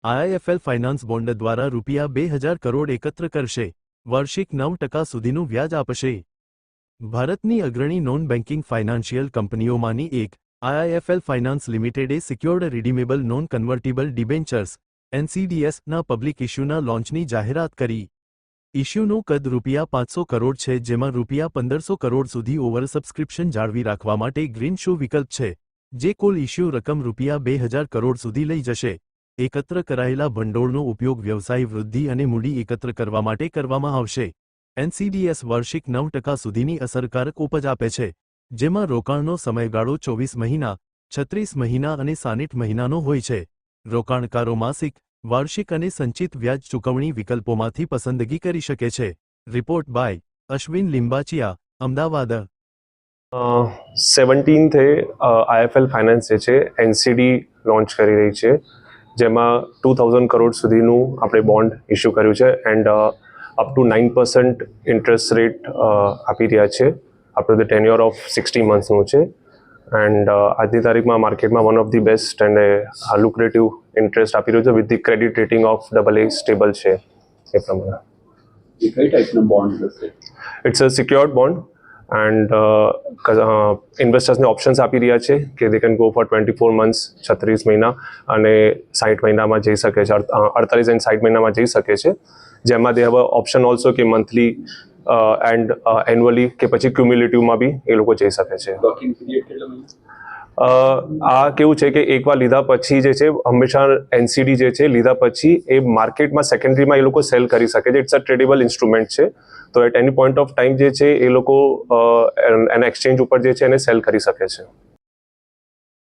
IIFL finance bond દ્વારા ₹2,000 કરોડ એકત્ર કરશે, વાર્ષિક 9% સુધીનું વ્યાજ આપશે। ભારતની અગ્રણી નોન બેન્કિંગ ફાઇનાન્શિયલ કંપનીઓમાંની એક આઈઆઈએફએલ ફાઇનાન્સ લિમિટેડે secured redeemable non convertible debentures (NCDs)ના પબ્લિક ઇશ્યુના લોન્ચની જાહેરાત કરી। ઇશ્યુનું કદ ₹500 કરોડ છે, જેમાં ₹1,500 કરોડ સુધી ઓવરસબસ્ક્રિપ્શન જાળવી રાખવા માટે ગ્રીન શૂ વિકલ્પ છે, જે કુલ ઇશ્યુ રકમ ₹2,000 કરોડ સુધી લઈ જશે। એકત્ર કરાયેલા ભંડોળનો ઉપયોગ વ્યવસાય વૃદ્ધિ અને મૂડી એકત્ર કરવા માટે કરવામાં આવશે। NCDs વાર્ષિક 9% સુધીની અસરકારક ઉપજ આપે છે, જેમાં રોકાણનો સમયગાળો 24 મહિના, 36 મહિના અને 60 મહિનાનો હોય છે। રોકાણકારો માસિક, વાર્ષિક અને સંચિત વ્યાજ ચૂકવણી વિકલ્પોમાંથી પસંદગી કરી શકે છે। Report by Ashwin Limbachiya, Ahmedabad. 17th IFL finance જે છે એનસીડી લોન્ચ કરી રહી છે, જેમાં 2,000 કરોડ સુધીનું આપણે બોન્ડ ઇસ્યુ કર્યું છે end up to 9% interest rate આપી રહ્યા છે। આપણું ધ ટેન્યોર ઓફ 60 મંથ્સનું છે એન્ડ આજની તારીખમાં માર્કેટમાં વન ઓફ ધી બેસ્ટ અને લુક્રેટિવ ઇન્ટરેસ્ટ આપી રહ્યું છે with the credit rating of AA stable છે। એ પ્રમાણે કઈ ટાઈપના બોન્ડ હશે? It's a secured bond and ઇન્વેસ્ટર્સને ઓપ્શન્સ આપી રહ્યા છે કે they can go for 24 months, 36 મહિના અને 60 મહિનામાં જઈ શકે છે, 48 અને 60 મહિનામાં જઈ શકે છે, જેમાં they have a option also કે મંથલી એન્ડ એન્યુઅલી કે પછી ક્યુમ્યુલેટિવમાં બી એ લોકો જઈ શકે છે। લોકિંગ પીરિયડ કેટલા મહિના? આ કેવું છે કે એકવાર લીધા પછી જે છે હંમેશા એનસીડી જે છે લીધા પછી એ માર્કેટમાં સેકન્ડરીમાં એ લોકો સેલ કરી શકે છે। ઇટ્સ અ ટ્રેડેબલ ઇન્સ્ટ્રુમેન્ટ છે, તો at any point of time જે છે એ લોકો એના એક્સચેન્જ ઉપર જે છે એને સેલ કરી શકે છે।